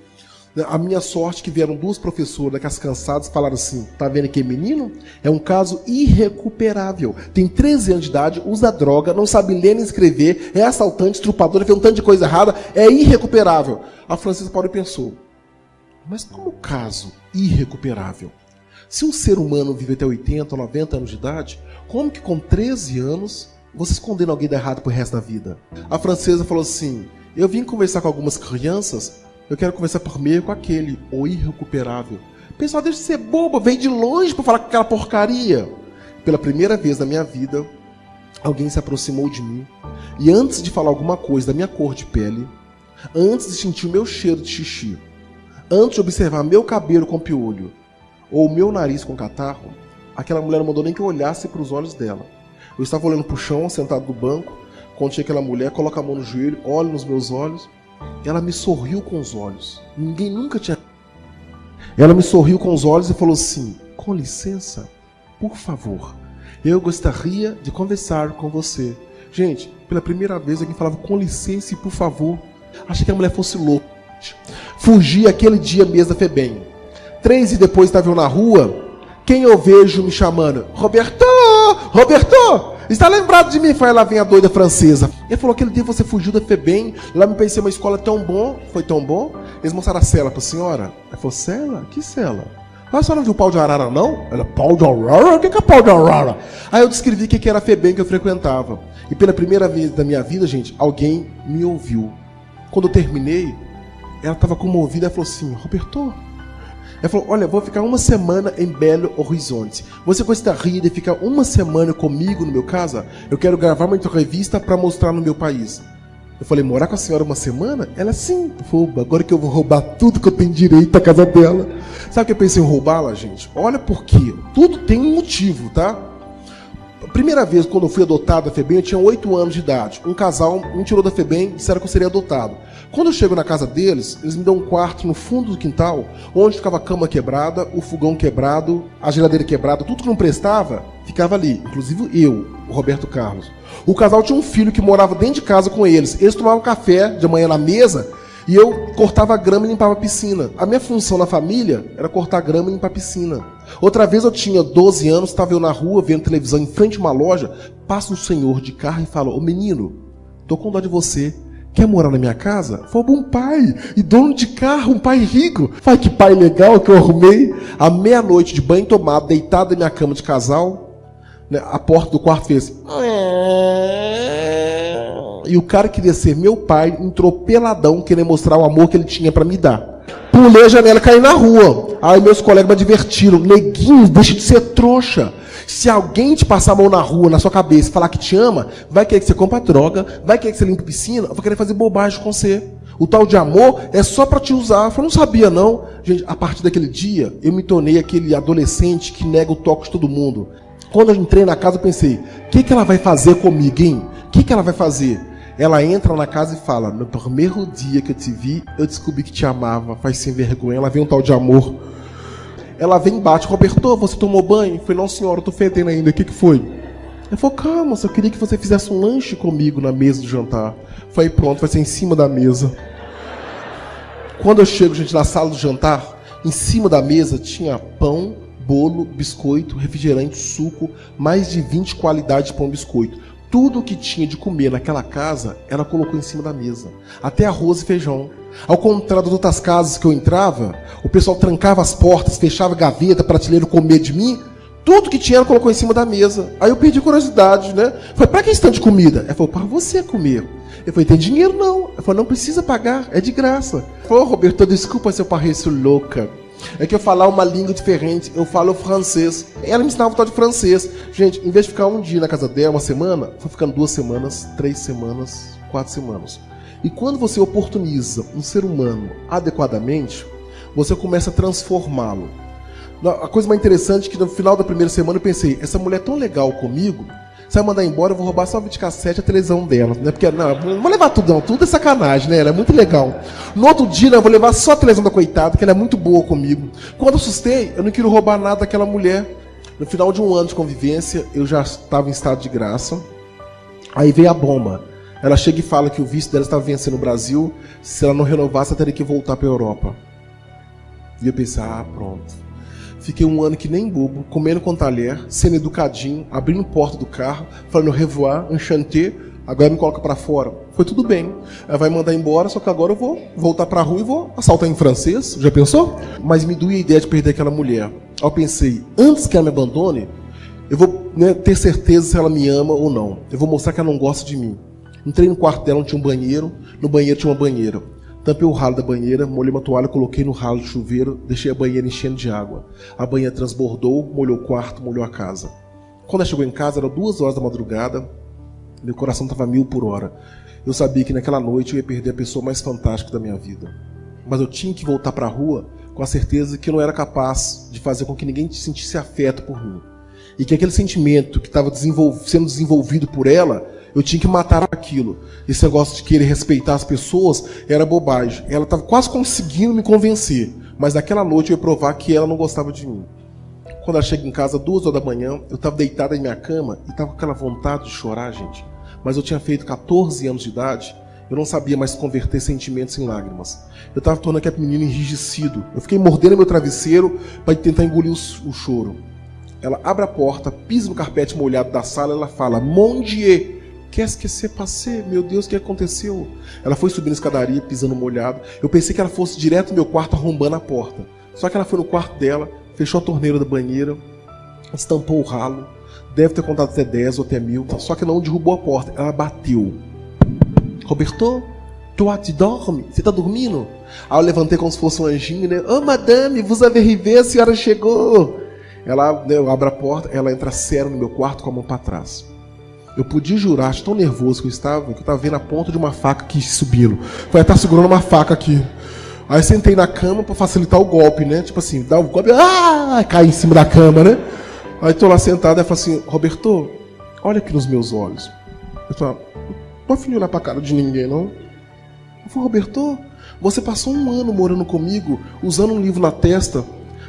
A minha sorte é que vieram 2 professoras, daquelas cansadas, falaram assim, tá vendo que menino? É um caso irrecuperável. Tem 13 anos de idade, usa droga, não sabe ler nem escrever, é assaltante, estrupador, fez um tanto de coisa errada, é irrecuperável. A Francisca Paula pensou, mas como caso irrecuperável? Se um ser humano vive até 80 ou 90 anos de idade, como que com 13 anos vocês condenam alguém de errado pro resto da vida? A francesa falou assim, eu vim conversar com algumas crianças, eu quero conversar primeiro com aquele, o irrecuperável. Pessoal, deixa de ser boba, vem de longe para falar com aquela porcaria. Pela primeira vez na minha vida, alguém se aproximou de mim e antes de falar alguma coisa da minha cor de pele, antes de sentir o meu cheiro de xixi, antes de observar meu cabelo com piolho ou meu nariz com catarro, aquela mulher não mandou nem que eu olhasse para os olhos dela. Eu estava olhando para o chão, sentado no banco, quando tinha aquela mulher, coloca a mão no joelho, olha nos meus olhos. Ela me sorriu com os olhos. Ninguém nunca tinha... Ela me sorriu com os olhos e falou assim, com licença, por favor, eu gostaria de conversar com você. Gente, pela primeira vez alguém falava com licença e por favor. Achei que a mulher fosse louca. Fugi aquele dia mesmo da FEBEM. 3 dias depois estava eu na rua, quem eu vejo me chamando? Roberto! Roberto! Está lembrado de mim? Foi lá vem a doida francesa. Ele falou, aquele dia você fugiu da FEBEM, lá me pensei uma escola tão bom. Foi tão bom? Eles mostraram a cela para a senhora. Ela falou, cela? Que cela? A senhora não viu o pau de arara, não? Ela, pau de arara? O que é pau de arara? Aí eu descrevi o que era a FEBEM que eu frequentava. E pela primeira vez da minha vida, gente, alguém me ouviu. Quando eu terminei, ela estava comovida e falou assim, Roberto... Ela falou, olha, vou ficar 1 semana em Belo Horizonte. Você gostaria de ficar 1 semana comigo no meu casa? Eu quero gravar uma entrevista para mostrar no meu país. Eu falei, morar com a senhora 1 semana? Ela, sim. Rouba, agora que eu vou roubar tudo que eu tenho direito da casa dela. Sabe o que eu pensei em roubá-la, gente? Olha por quê. Tudo tem um motivo, tá? A primeira vez, quando eu fui adotado da FEBEM, eu tinha 8 anos de idade. Um casal me tirou da FEBEM e disseram que eu seria adotado. Quando eu chego na casa deles, eles me dão um quarto no fundo do quintal, onde ficava a cama quebrada, o fogão quebrado, a geladeira quebrada, tudo que não prestava, ficava ali. Inclusive eu, o Roberto Carlos. O casal tinha um filho que morava dentro de casa com eles. Eles tomavam café de manhã na mesa e eu cortava a grama e limpava a piscina. A minha função na família era cortar a grama e limpar a piscina. Outra vez eu tinha 12 anos, estava eu na rua vendo televisão em frente a uma loja, passa um senhor de carro e fala, ô menino, tô com dó de você. Quer morar na minha casa? Foi um pai, e dono de carro, um pai rico. Fala que pai legal que eu arrumei. À meia-noite, de banho tomado, deitado na minha cama de casal, né, a porta do quarto fez... E o cara queria ser meu pai, entrou peladão, querendo mostrar o amor que ele tinha pra me dar. Pulei a janela e caí na rua. Aí meus colegas me advertiram, neguinho, deixa de ser trouxa. Se alguém te passar a mão na rua, na sua cabeça, e falar que te ama, vai querer que você compre droga, vai querer que você limpe piscina, vai querer fazer bobagem com você. O tal de amor é só pra te usar. Eu falei, não sabia não. Gente, a partir daquele dia, eu me tornei aquele adolescente que nega o toque de todo mundo. Quando eu entrei na casa, eu pensei, o que ela vai fazer comigo, hein? O que ela vai fazer? Ela entra na casa e fala, no primeiro dia que eu te vi, eu descobri que te amava, faz sem vergonha. Ela vem um tal de amor. Ela vem e bate, Roberto, você tomou banho? Eu falei, não senhora, eu tô fedendo ainda, o que foi? Ela falou, calma, só queria que você fizesse um lanche comigo na mesa do jantar. Eu falei, pronto, vai ser em cima da mesa. Quando eu chego, gente, na sala do jantar, em cima da mesa tinha pão, bolo, biscoito, refrigerante, suco, mais de 20 qualidades de pão e biscoito. Tudo que tinha de comer naquela casa, ela colocou em cima da mesa. Até arroz e feijão. Ao contrário das outras casas que eu entrava, o pessoal trancava as portas, fechava a gaveta, prateleira com medo de mim. Tudo que tinha ela colocou em cima da mesa. Aí eu perdi curiosidade, né? Falei, pra que esse tanto de comida? Ela falou, para você comer. Eu falei, tem dinheiro não. Ela falou, não precisa pagar, é de graça. Ela falou, Roberto, desculpa se eu pareço louca. É que eu falar uma língua diferente, eu falo francês. Ela me ensinava um tal de francês. Gente, em vez de ficar um dia na casa dela, uma semana, foi ficando 2 semanas, 3 semanas, 4 semanas. E quando você oportuniza um ser humano adequadamente, você começa a transformá-lo. A coisa mais interessante é que no final da primeira semana eu pensei, essa mulher é tão legal comigo, se ela mandar embora, eu vou roubar só a videocassete e a televisão dela. Né? Porque, não vou levar tudo não, tudo é sacanagem, né? Ela é muito legal. No outro dia, eu vou levar só a televisão da coitada, que ela é muito boa comigo. Quando eu assustei, eu não queria roubar nada daquela mulher. No final de 1 ano de convivência, eu já estava em estado de graça. Aí veio a bomba. Ela chega e fala que o visto dela estava vencendo no Brasil, se ela não renovasse, ela teria que voltar para a Europa. E eu pensei, pronto. Fiquei 1 ano que nem bobo, comendo com talher, sendo educadinho, abrindo porta do carro, falando au revoir, enchanté, agora me coloca pra fora. Foi tudo bem. Ela vai mandar embora, só que agora eu vou voltar pra rua e vou assaltar em francês. Já pensou? Mas me doía a ideia de perder aquela mulher. Aí eu pensei, antes que ela me abandone, eu vou ter certeza se ela me ama ou não. Eu vou mostrar que ela não gosta de mim. Entrei no quarto dela, onde tinha um banheiro, no banheiro tinha uma banheira. Tampei o ralo da banheira, molhei uma toalha, coloquei no ralo do chuveiro, deixei a banheira enchendo de água. A banheira transbordou, molhou o quarto, molhou a casa. Quando ela chegou em casa, era 2 horas da madrugada, meu coração estava 1000 por hora. Eu sabia que naquela noite eu ia perder a pessoa mais fantástica da minha vida. Mas eu tinha que voltar para a rua com a certeza que eu não era capaz de fazer com que ninguém sentisse afeto por mim. E que aquele sentimento que estava sendo desenvolvido por ela, eu tinha que matar aquilo. Esse negócio de querer respeitar as pessoas era bobagem. Ela estava quase conseguindo me convencer. Mas naquela noite eu ia provar que ela não gostava de mim. Quando ela chega em casa, 2 horas da manhã, eu estava deitado em minha cama e estava com aquela vontade de chorar, gente. Mas eu tinha feito 14 anos de idade, eu não sabia mais converter sentimentos em lágrimas. Eu estava tornando aquele menino enrijecido. Eu fiquei mordendo meu travesseiro para tentar engolir o choro. Ela abre a porta, pisa no carpete molhado da sala e ela fala, Mon Dieu! Qu'est-ce que c'est passé? Meu Deus, o que aconteceu? Ela foi subindo a escadaria, pisando molhado. Eu pensei que ela fosse direto no meu quarto, arrombando a porta. Só que ela foi no quarto dela, fechou a torneira da banheira, estampou o ralo. Deve ter contado até 10 ou até 1000. Só que não derrubou a porta, ela bateu. Roberto, toi tu dormes? Você tá dormindo? Aí eu levantei como se fosse um anjinho, né? Oh, madame, vous avez arrivé, a senhora chegou. Eu abro a porta, ela entra sério no meu quarto com a mão para trás. Eu podia jurar, de tão nervoso que eu estava vendo a ponta de uma faca aqui subindo. Falei, tá segurando uma faca aqui. Aí sentei na cama para facilitar o golpe, né? Tipo assim, dá o golpe, cai em cima da cama, né? Aí tô lá sentado e falo assim, Roberto, olha aqui nos meus olhos. Eu tô, não tô afim de olhar pra cara de ninguém, não. Eu falei, Roberto, você passou 1 ano morando comigo, usando um livro na testa,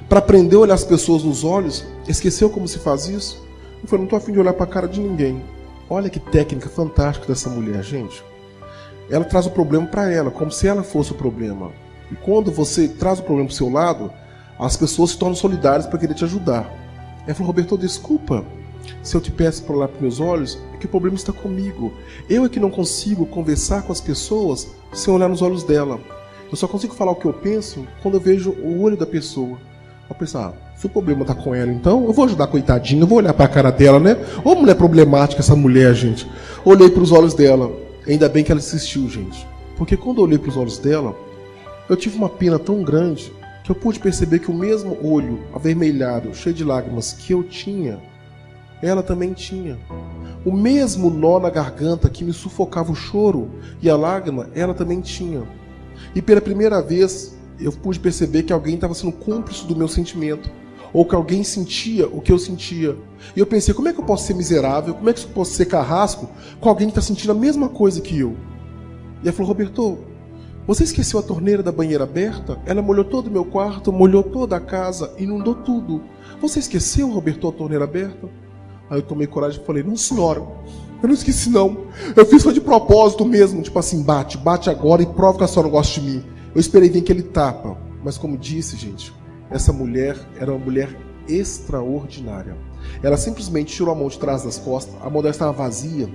para aprender a olhar as pessoas nos olhos, esqueceu como se faz isso? Eu falei, não tô afim de olhar pra cara de ninguém. Olha que técnica fantástica dessa mulher, gente. Ela traz o problema para ela, como se ela fosse o problema. E quando você traz o problema pro seu lado, as pessoas se tornam solidárias para querer te ajudar. Ela falou, Roberto, desculpa se eu te peço para olhar para meus olhos, é que o problema está comigo. Eu é que não consigo conversar com as pessoas sem olhar nos olhos dela. Eu só consigo falar o que eu penso quando eu vejo o olho da pessoa. Eu pensar, se o problema tá com ela, então eu vou ajudar a coitadinha, eu vou olhar pra cara dela, né? Ô mulher problemática essa mulher, gente. Olhei pros olhos dela. Ainda bem que ela insistiu, gente. Porque quando eu olhei pros olhos dela, eu tive uma pena tão grande que eu pude perceber que o mesmo olho avermelhado, cheio de lágrimas que eu tinha, ela também tinha. O mesmo nó na garganta que me sufocava o choro e a lágrima, ela também tinha. E pela primeira vez, eu pude perceber que alguém estava sendo cúmplice do meu sentimento. Ou que alguém sentia o que eu sentia. E eu pensei, como é que eu posso ser miserável? Como é que eu posso ser carrasco com alguém que está sentindo a mesma coisa que eu? E ela falou, Roberto, você esqueceu a torneira da banheira aberta? Ela molhou todo o meu quarto, molhou toda a casa, inundou tudo. Você esqueceu, Roberto, a torneira aberta? Aí eu tomei coragem e falei, não senhora, eu não esqueci não. Eu fiz só de propósito mesmo, tipo assim, bate agora e prova que a senhora não gosta de mim. Eu esperei vir aquele tapa, mas como disse, gente, essa mulher era uma mulher extraordinária. Ela simplesmente tirou a mão de trás das costas, a mão dela estava vazia,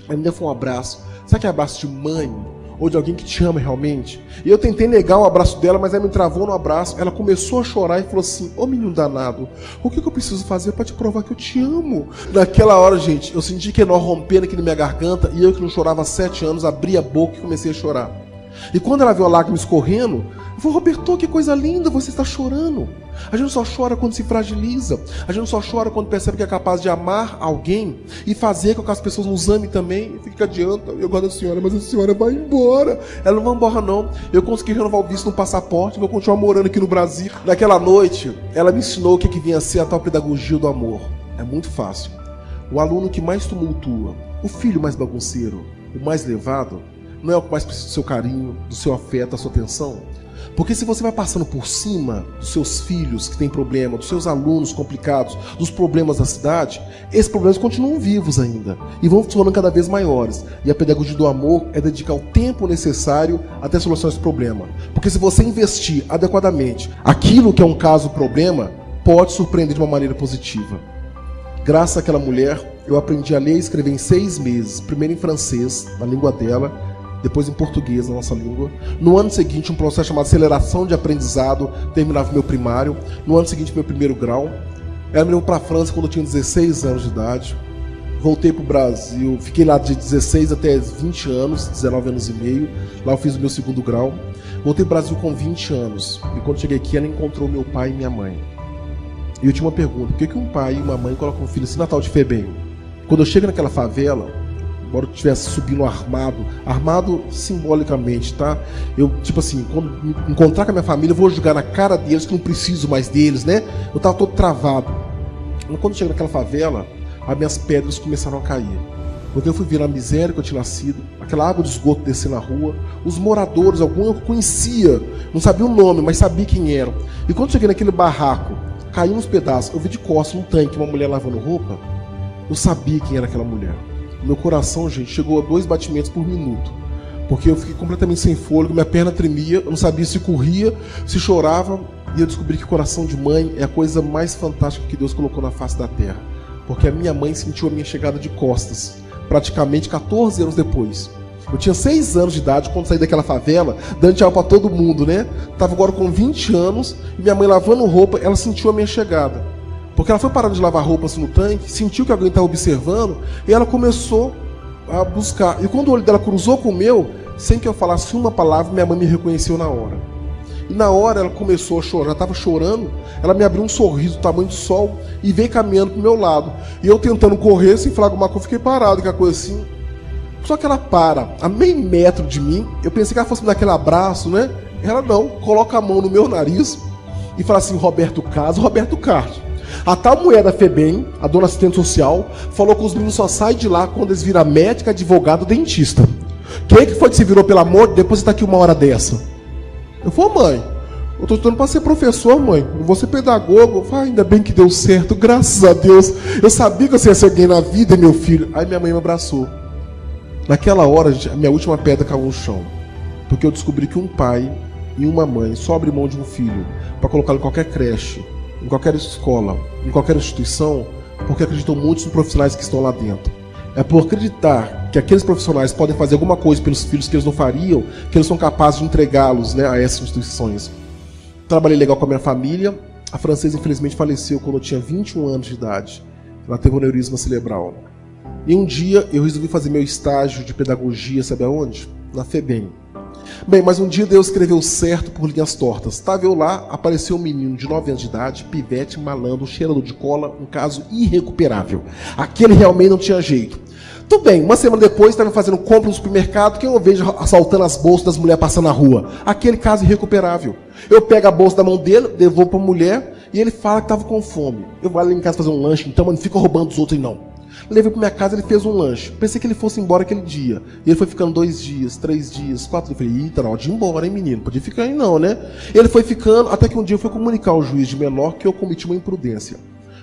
ela me deu um abraço. Sabe aquele abraço de mãe? ou de alguém que te ama realmente. E eu tentei negar o abraço dela, mas ela me travou no abraço. Ela começou a chorar e falou assim: ô menino danado, o que eu preciso fazer para te provar que eu te amo? Naquela hora, gente, eu senti que nó rompendo aqui na minha garganta, e eu que não chorava há 7 anos, abri a boca e comecei a chorar. E quando ela viu a lágrima escorrendo, eu falei: Roberto, que coisa linda, você está chorando. A gente só chora quando se fragiliza. A gente só chora quando percebe que é capaz de amar alguém e fazer com que as pessoas nos amem também. E fica adianta, eu gosto da senhora, mas a senhora vai embora. Ela não vai embora não. Eu consegui renovar o visto no passaporte, vou continuar morando aqui no Brasil. Naquela noite, ela me ensinou o que vinha a ser a tal pedagogia do amor. É muito fácil. O aluno que mais tumultua, o filho mais bagunceiro, o mais levado, não é o que mais precisa do seu carinho, do seu afeto, da sua atenção? Porque se você vai passando por cima dos seus filhos que têm problema, dos seus alunos complicados, dos problemas da cidade, esses problemas continuam vivos ainda e vão se tornando cada vez maiores. E a pedagogia do amor é dedicar o tempo necessário até a solução desse problema. Porque se você investir adequadamente aquilo que é um caso problema, pode surpreender de uma maneira positiva. Graças àquela mulher, eu aprendi a ler e escrever em 6 meses, primeiro em francês, na língua dela, depois em português, na nossa língua. No ano seguinte, um processo chamado aceleração de aprendizado, terminava meu primário. No ano seguinte, meu primeiro grau. Ela me levou para a França quando eu tinha 16 anos de idade. Voltei para o Brasil, fiquei lá de 16 até 20 anos, 19 anos e meio. Lá eu fiz o meu segundo grau. Voltei para o Brasil com 20 anos. E quando cheguei aqui, ela encontrou meu pai e minha mãe. E eu tinha uma pergunta: por que um pai e uma mãe colocam um filho assim na tal de FEBEM? Quando eu chego naquela favela, embora eu estivesse subindo armado simbolicamente, tá? Eu, tipo assim, quando me encontrar com a minha família, eu vou jogar na cara deles que não preciso mais deles, né? Eu tava todo travado. Mas quando eu chego naquela favela, as minhas pedras começaram a cair. Porque eu fui ver a miséria que eu tinha nascido, aquela água de esgoto descer na rua, os moradores, alguns eu conhecia, não sabia o nome, mas sabia quem eram. E quando eu cheguei naquele barraco, caiu uns pedaços, eu vi de costas um tanque, uma mulher lavando roupa, eu sabia quem era aquela mulher. Meu coração, gente, chegou a 2 batimentos por minuto. Porque eu fiquei completamente sem fôlego, minha perna tremia, eu não sabia se corria, se chorava. E eu descobri que o coração de mãe é a coisa mais fantástica que Deus colocou na face da terra. Porque a minha mãe sentiu a minha chegada de costas, praticamente 14 anos depois. Eu tinha 6 anos de idade quando saí daquela favela, dando tchau pra todo mundo, né? Tava agora com 20 anos, e minha mãe lavando roupa, ela sentiu a minha chegada. Porque ela foi parando de lavar roupa assim no tanque, sentiu que alguém estava observando, e ela começou a buscar. E quando o olho dela cruzou com o meu, sem que eu falasse uma palavra, minha mãe me reconheceu na hora. E na hora ela começou a chorar, estava chorando, ela me abriu um sorriso do tamanho do sol e veio caminhando pro meu lado. E eu tentando correr, sem falar alguma coisa, fiquei parado, que a coisa assim. Só que ela para, a meio metro de mim, eu pensei que ela fosse me dar aquele abraço, né? Ela não, coloca a mão no meu nariz e fala assim: Roberto Carlos. A tal mulher da FEBEM, a dona assistente social, falou que os meninos só saem de lá quando eles viram médica, advogado, dentista. Quem que foi que se virou pelo amor? Depois você tá aqui uma hora dessa. Eu falei: mãe, eu tô estudando para ser professor, mãe. Eu vou ser pedagogo. Eu falei: ainda bem que deu certo, graças a Deus. Eu sabia que você ia ser alguém na vida, meu filho. Aí minha mãe me abraçou. Naquela hora, a minha última pedra caiu no chão. Porque eu descobri que um pai e uma mãe só abrem mão de um filho para colocá-lo em qualquer creche, em qualquer escola, em qualquer instituição, porque acreditam muito nos profissionais que estão lá dentro. É por acreditar que aqueles profissionais podem fazer alguma coisa pelos filhos que eles não fariam, que eles são capazes de entregá-los, né, a essas instituições. Trabalhei legal com a minha família. A francesa, infelizmente, faleceu quando eu tinha 21 anos de idade. Ela teve um aneurisma cerebral. E um dia eu resolvi fazer meu estágio de pedagogia, sabe aonde? Na FEBEM. Bem, mas um dia Deus escreveu certo por linhas tortas. Estava eu lá, apareceu um menino de 9 anos de idade, pivete, malandro, cheirador de cola, um caso irrecuperável. Aquele realmente não tinha jeito. Tudo bem, uma semana depois, estava fazendo compra no supermercado, que eu vejo assaltando as bolsas das mulheres passando na rua. Aquele caso irrecuperável. Eu pego a bolsa da mão dele, devolvo para a mulher, e ele fala que estava com fome. Eu vou lá em casa fazer um lanche, então, mas não fica roubando dos outros aí não. Levei para minha casa, ele fez um lanche. Pensei que ele fosse embora aquele dia. E ele foi ficando 2 dias, 3 dias, 4 dias. Eu falei: eita, na hora de ir embora, hein, menino? Podia ficar aí não, né? Ele foi ficando, até que um dia eu fui comunicar ao juiz de menor que eu cometi uma imprudência.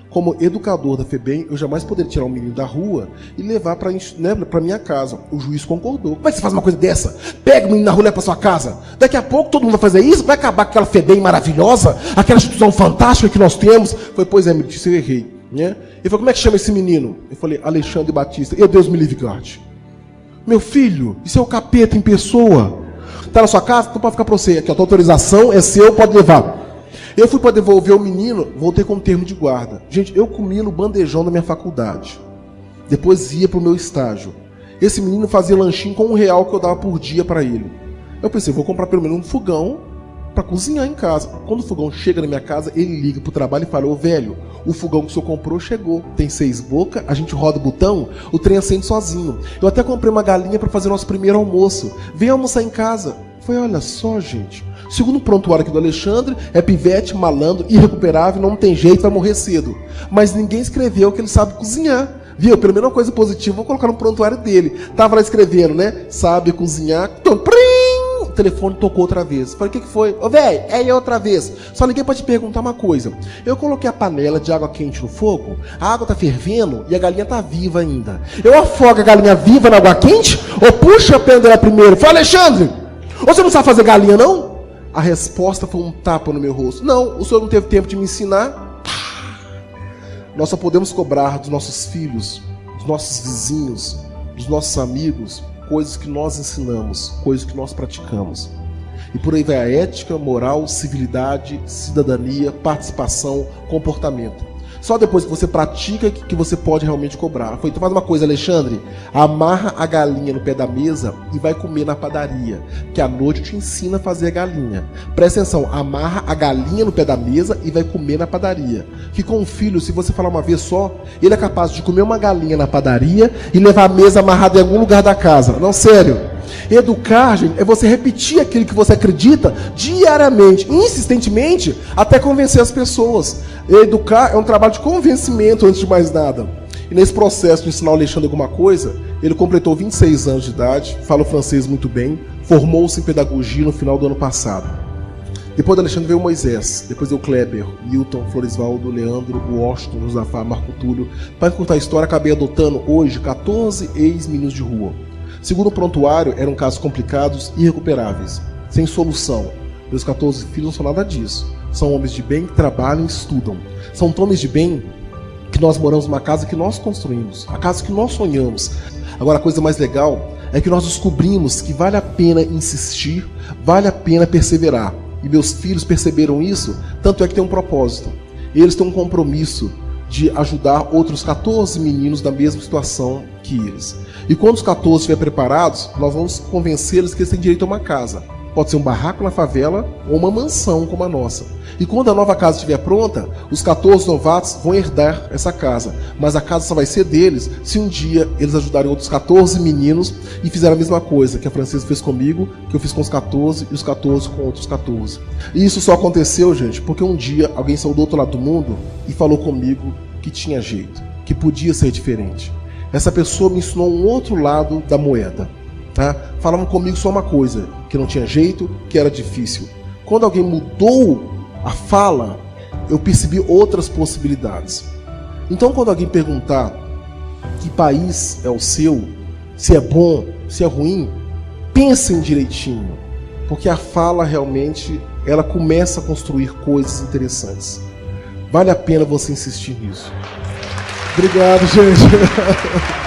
Como educador da FEBEM, eu jamais poderia tirar um menino da rua e levar para minha casa. O juiz concordou. Como é que você faz uma coisa dessa? Pega o menino na rua e leva para sua casa. Daqui a pouco todo mundo vai fazer isso, vai acabar com aquela FEBEM maravilhosa, aquela instituição fantástica que nós temos. Foi: pois é, Meritício, eu errei. Né? Ele falou: como é que chama esse menino? Eu falei: Alexandre Batista. E Deus me livre, guarde. Meu filho, isso é o capeta em pessoa. Tá na sua casa? Então pode ficar para você. Aqui, a tua autorização é seu, pode levar. Eu fui para devolver o menino, voltei com um termo de guarda. Gente, eu comia no bandejão da minha faculdade. Depois ia para o meu estágio. Esse menino fazia lanchinho com R$1 que eu dava por dia para ele. Eu pensei, vou comprar pelo menos um fogão para cozinhar em casa. Quando o fogão chega na minha casa, ele liga pro trabalho e fala: ô velho, o fogão que o senhor comprou chegou. Tem 6 bocas, a gente roda o botão, o trem acende sozinho. Eu até comprei uma galinha para fazer nosso primeiro almoço. Vem almoçar em casa. Eu falei, olha só, gente. Segundo o prontuário aqui do Alexandre, é pivete, malandro, irrecuperável, não tem jeito, vai morrer cedo. Mas ninguém escreveu que ele sabe cozinhar. Viu? Pelo menos uma coisa positiva, vou colocar no prontuário dele. Tava lá escrevendo, né? Sabe cozinhar. Então, o telefone tocou outra vez. Falei, o que foi? Ô, velho, é eu outra vez. Só liguei pra te perguntar uma coisa. Eu coloquei a panela de água quente no fogo, a água tá fervendo e a galinha tá viva ainda. Eu afogo a galinha viva na água quente ou puxo a pena dela primeiro? Falei, Alexandre, você não sabe fazer galinha, não? A resposta foi um tapa no meu rosto. Não, o senhor não teve tempo de me ensinar. Nós só podemos cobrar dos nossos filhos, dos nossos vizinhos, dos nossos amigos, coisas que nós ensinamos, coisas que nós praticamos. E por aí vai a ética, moral, civilidade, cidadania, participação, comportamento. Só depois que você pratica que você pode realmente cobrar. Então faz uma coisa, Alexandre, amarra a galinha no pé da mesa e vai comer na padaria, que à noite te ensina a fazer a galinha. Presta atenção, amarra a galinha no pé da mesa e vai comer na padaria. Que com o filho, se você falar uma vez só, ele é capaz de comer uma galinha na padaria e levar a mesa amarrada em algum lugar da casa. Não, sério. Educar, gente, é você repetir aquilo que você acredita diariamente, insistentemente, até convencer as pessoas. Educar é um trabalho de convencimento antes de mais nada. E nesse processo de ensinar o Alexandre alguma coisa, ele completou 26 anos de idade, fala o francês muito bem, formou-se em pedagogia no final do ano passado. Depois do Alexandre veio o Moisés, depois veio o Kleber, Milton, Florisvaldo, Leandro, Washington, Josafá, Marco Túlio. Para encurtar a história, acabei adotando hoje 14 ex-meninos de rua. Segundo o prontuário, eram casos complicados e irrecuperáveis, sem solução. Meus 14 filhos não são nada disso. São homens de bem que trabalham e estudam. São homens de bem que nós moramos numa casa que nós construímos, a casa que nós sonhamos. Agora, a coisa mais legal é que nós descobrimos que vale a pena insistir, vale a pena perseverar. E meus filhos perceberam isso, tanto é que tem um propósito. Eles têm um compromisso de ajudar outros 14 meninos na mesma situação que eles. E quando os 14 estiverem preparados, nós vamos convencê-los que eles têm direito a uma casa. Pode ser um barraco na favela ou uma mansão como a nossa. E quando a nova casa estiver pronta, os 14 novatos vão herdar essa casa. Mas a casa só vai ser deles se um dia eles ajudarem outros 14 meninos e fizerem a mesma coisa que a Francesa fez comigo, que eu fiz com os 14 e os 14 com outros 14. E isso só aconteceu, gente, porque um dia alguém saiu do outro lado do mundo e falou comigo que tinha jeito, que podia ser diferente. Essa pessoa me ensinou um outro lado da moeda. Tá? Falavam comigo só uma coisa, que não tinha jeito, que era difícil. Quando alguém mudou a fala, eu percebi outras possibilidades. Então, quando alguém perguntar que país é o seu, se é bom, se é ruim, pensem direitinho, porque a fala realmente, ela começa a construir coisas interessantes. Vale a pena você insistir nisso. Obrigado, gente.